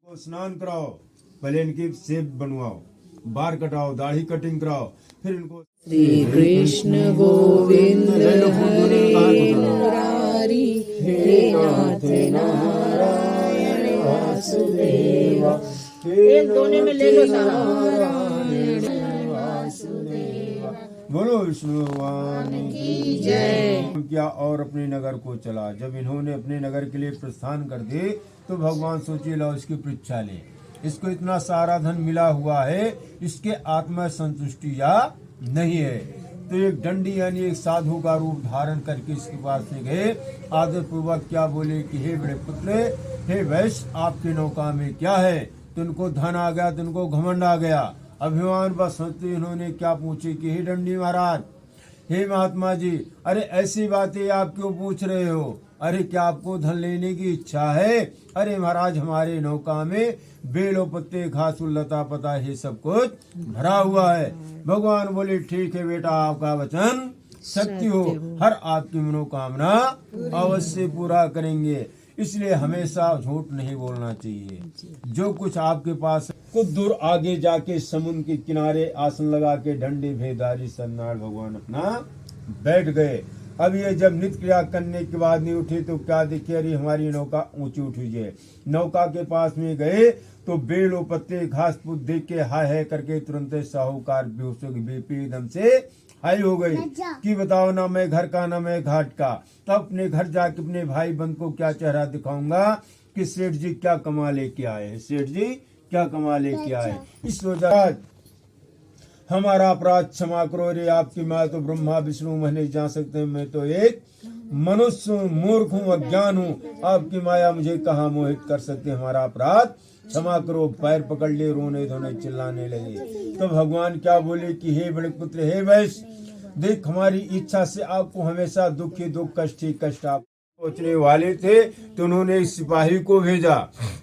को स्नान कराओ, पहले इनकी सेब बनवाओ, बाल कटाओ, दाढ़ी कटिंग कराओ, फिर इनको श्री कृष्ण गोविंद हरे मुरारी हे नाथ नारायण वासुदेव एक दोने में ले लो सारा। बोलो विष्णु भगवान की जय। क्या और अपने नगर को चला। जब इन्होंने अपने नगर के लिए प्रस्थान कर दिए तो भगवान सोचे लो इसकी परीक्षा ले, इसको इतना सारा धन मिला हुआ है, इसके आत्मा संतुष्टि या नहीं है। तो एक दंडी यानी एक साधु का रूप धारण करके इसके पास में गए, आदर पूर्वक क्या बोले कि हे बड़े पुत्र, हे वैश्य, आपकी नौका में क्या है। तो उनको धन आ गया, तो उनको घमंड आ गया, अभिमान बस सोचते इन्होंने क्या पूछे कि हे दंडी महाराज, हे महात्मा जी, अरे ऐसी बातें आप क्यों पूछ रहे हो। अरे क्या आपको धन लेने की इच्छा है। अरे महाराज हमारे नौका में बेलो पत्ते घास लता पता ये सब कुछ भरा हुआ है। भगवान बोले ठीक है बेटा, आपका वचन सत्य हो, हर आपकी मनोकामना अवश्य पूरा करेंगे। इसलिए हमेशा झूठ नहीं बोलना चाहिए। जो कुछ आपके पास, कुछ दूर आगे जाके समुद्र के किनारे आसन लगा के डंडे भेदारी सन्नाट भगवान अपना बैठ गए। अब ये जब नित्य क्रिया करने के बाद नहीं उठे तो क्या देखे, अरे हमारी नौका ऊंची उठ हुई है। नौका के पास में गए तो बेलो पत्ते घास फूस देख के हाय हाय करके तुरंत साहूकार बेहोशों की बीपी एकदम से हाई हो गई कि बताओ ना मैं घर का ना मैं घाट का। तब अपने घर जाके अपने भाई बंद को क्या चेहरा दिखाऊंगा कि सेठ जी क्या कमा लेके आए, सेठ जी क्या कमा लेके आए। इस वजह हमारा अपराध क्षमा करो रे, आपकी माँ तो ब्रह्मा विष्णु मैं नहीं जा सकते, मैं तो एक मनुष्य हूँ, मूर्ख हूँ, अज्ञान हूँ, आपकी माया मुझे कहाँ मोहित कर सकते, हमारा अपराध क्षमा करो। पैर पकड़ ले, रोने धोने चिल्लाने लगे। तो भगवान क्या बोले कि हे बड़े पुत्र, हे वैश्य, देख हमारी इच्छा से आपको हमेशा दुख ही दुख, कष्ट ही कष्ट आप सोचने वाले थे। तो उन्होंने एक सिपाही को भेजा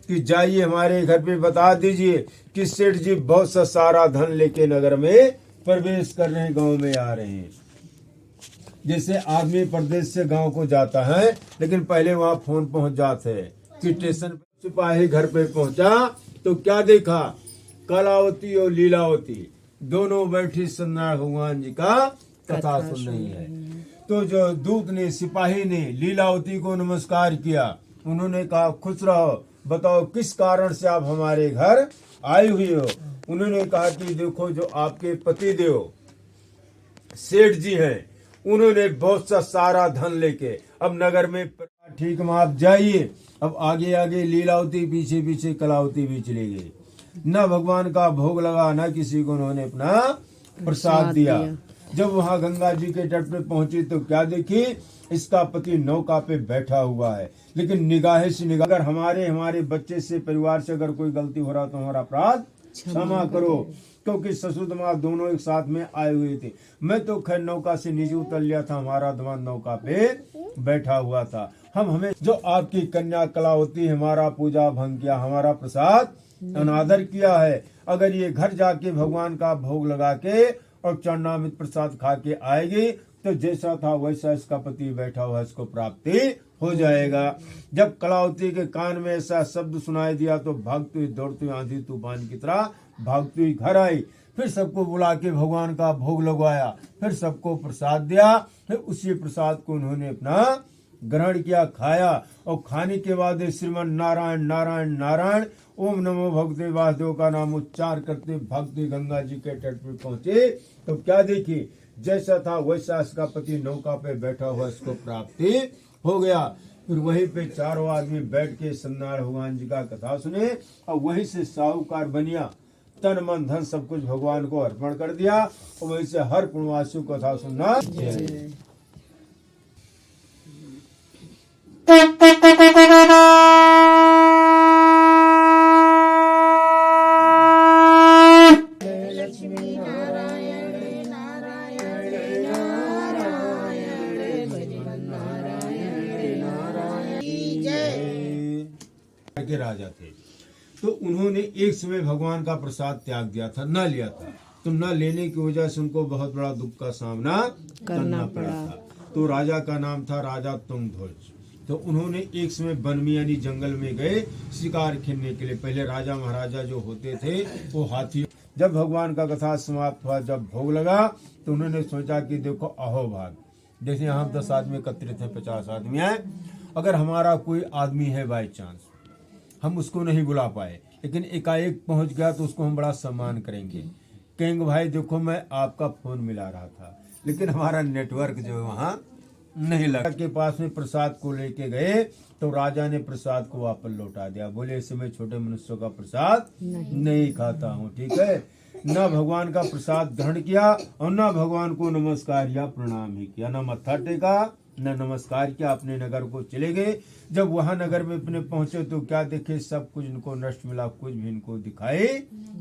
कि जाइए हमारे घर पे बता दीजिए कि सेठ जी बहुत सा सारा धन लेके नगर में प्रवेश कर रहे हैं, गांव में आ रहे हैं। जैसे आदमी प्रदेश से गांव को जाता है, लेकिन पहले वहां फोन पहुंच जाते हैं कि स्टेशन पे। सिपाही घर पे पहुंचा तो क्या देखा, कलावती और लीलावती दोनों बैठी सत्यनारायण भगवान जी का कथा सुन रही है। तो जो दूत ने, सिपाही ने लीलावती को नमस्कार किया। उन्होंने कहा खुश रहो, बताओ किस कारण से आप हमारे घर आई हुई हो। उन्होंने कहा कि देखो जो आपके पति देव सेठ जी हैं, उन्होंने बहुत सा सारा धन लेके अब नगर में, ठीक है आप जाइए। अब आगे आगे लीलावती, पीछे पीछे कलावती भी चली गई। न भगवान का भोग लगा, न किसी को उन्होंने अपना प्रसाद दिया। जब वहां गंगा जी के तट पे पहुंची तो क्या देखी, इसका पति नौका पे बैठा हुआ है, लेकिन निगाह से निगाह, अगर हमारे बच्चे से, परिवार से अगर कोई गलती हो रहा तो हमारा अपराध क्षमा करो, क्योंकि ससुर दामाद दोनों एक साथ में आए हुए थे। मैं तो खैर नौका से नीचे उतर लिया था, हमारा दामाद नौका पे बैठा हुआ था। हमें जो आपकी कन्या कलावती हमारा पूजा भंग किया, हमारा प्रसाद अनादर किया है, अगर ये घर जाके भगवान का भोग लगा के और चरणामृत प्रसाद खा के आएगी तो जैसा था वैसा इसका पति बैठा हुआ इसको प्राप्ति हो जाएगा। जब कलावती के कान में ऐसा शब्द सुनाई दिया तो भागती हुई दौड़ती हुई आंधी तूफान की तरह भागती हुई घर आई। फिर सबको बुला के भगवान का भोग लगवाया, फिर सबको प्रसाद दिया, फिर उसी प्रसाद को उन्होंने अपना ग्रहण किया, खाया। और खाने के बाद श्रीमन नारायण नारायण नारायण ओम नमो भगवते वासुदेव का नाम उच्चार करते भक्ति गंगा जी के तट पर पहुंचे तो क्या देखी, जैसा था वैसा इसका पति नौका पे बैठा हुआ इसको प्राप्ति हो गया। फिर वहीं पे चारों आदमी बैठ के सत्यनारायण भगवान जी का कथा सुने और वहीं से साहूकार बनिया, तन मन धन सब कुछ भगवान को अर्पण कर दिया और वहीं से हर पुण्यवासी को कथा सुनना। के राजा थे तो उन्होंने एक समय भगवान का प्रसाद त्याग दिया था, न लिया था। तो न लेने की वजह से उनको बहुत बड़ा दुख का सामना करना पड़ा था। तो राजा का नाम था राजा तुंगध्वज। तो उन्होंने एक समय वन में यानी जंगल में गए शिकार खेलने के लिए। पहले राजा महाराजा जो होते थे वो हाथी। जब भगवान का कथा समाप्त हुआ, जब भोग लगा, तो उन्होंने सोचा कि देखो अहोभाग, जैसे हम 10 आदमी एकत्रित हैं, 50 आदमी हैं, अगर हमारा कोई आदमी है बाई चांस, हम उसको नहीं बुला पाए, लेकिन एकाएक पहुंच गया तो उसको हम बड़ा सम्मान करेंगे। कहेंगे भाई देखो मैं आपका फोन मिला रहा था, लेकिन हमारा नेटवर्क जो है वहाँ नहीं लगा। के पास में प्रसाद को लेके गए तो राजा ने प्रसाद को वापस लौटा दिया। बोले ऐसे मैं छोटे मनुष्यों का प्रसाद नहीं खाता हूँ, ठीक है। न भगवान का प्रसाद ग्रहण किया और न भगवान को नमस्कार या प्रणाम ही किया, न मत्था टेका न नमस्कार किया, अपने नगर को चले गए। जब वहां नगर में अपने पहुंचे तो क्या देखे, सब कुछ इनको नष्ट मिला, कुछ भी इनको दिखाई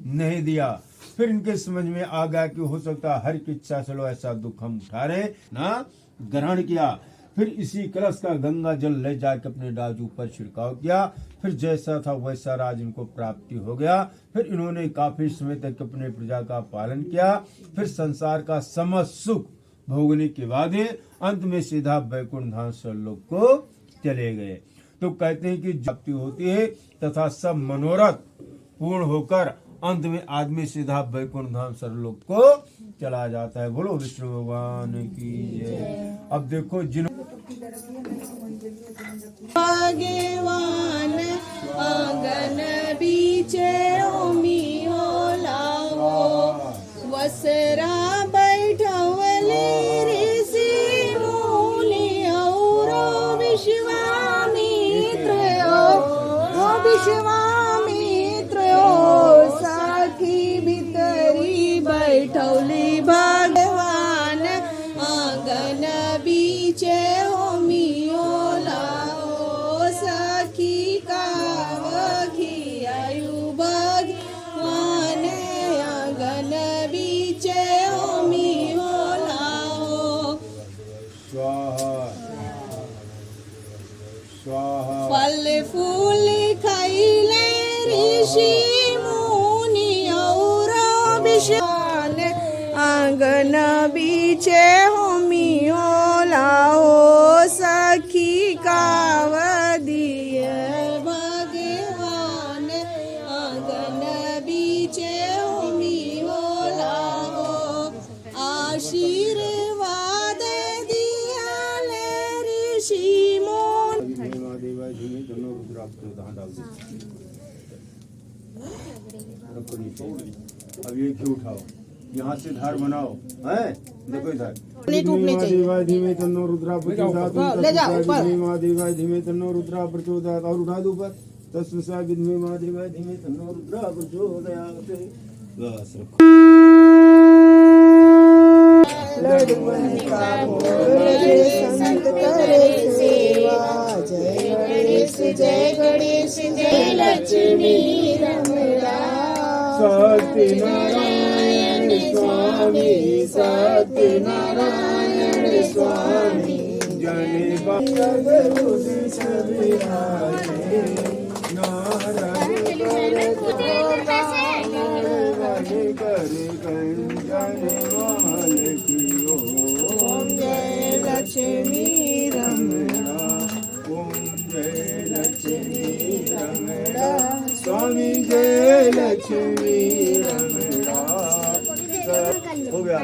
नहीं दिया। फिर इनके समझ में आ गया कि हो सकता है हर की इच्छा से लो ऐसा दुख हम उठा रहे ना, ग्रहण किया। फिर इसी कलश का गंगा जल ले जाकर अपने डाजू पर छिड़काव किया। फिर जैसा था वैसा राज इनको प्राप्ति हो गया। फिर इन्होंने काफी समय तक अपने प्रजा का पालन किया। फिर संसार का समस्त सुख भोगने के बाद अंत में सीधा वैकुंठ धाम स्वर्गलोक को चले गए। तो कहते हैं कि प्राप्ति होती है तथा सब मनोरथ पूर्ण होकर अंत में आदमी सीधा वैकुंठ धाम स्वर्गलोक को चला जाता है। बोलो विष्णु भगवान की जय। अब देखो जिन भगवान आंगन बीचे ओमी लावो, वसरा बैठवले ऋषि मुनि और विश्वामित्र साखी भीतरी बैठवली भगवान आंगन बीचे ओमी लाओ, सखी कावखी आयु भगवान आंगन बीचे ओमी लाओ। स्वाहा स्वाहा। फल फूल खाइले ऋषि मुनि और विश्वान आंगन बीचे होमी लाओ, सखी कावदिय भगवान आंगन बीचे होमी लाओ। आशीर्वाद दिया ले ऋषि मुनि। अब ये क्यों उठाओ, यहाँ से धार बनाओ, हैं? देखो इधर। नहीं टूटने चाहिए। देवाय धीमे तन्नो रुद्रा प्रचोदयात्। ले जाओ ऊपर। देवाय धीमे तन्नो रुद्रा प्रचोदयात्। और उठा दो ऊपर। तस्मै विद्महे महादेवाय धीमे तन्नो रुद्रा प्रचोदयात्। बस रखो। लड्डुअन का भोग संत करे सेवा। जय गणेश जय गणेश जय लक्ष्मी रमणा। सत्यनारायण स्वामी सत्यनारायण स्वामी जय भगवत सविराजे नारायण कर कंचन माल की ओम जय लक्ष्मी रमणा। ओम जय लक्ष्मी रमणा स्वामी जय लक्ष्मी रमणा। हो गया।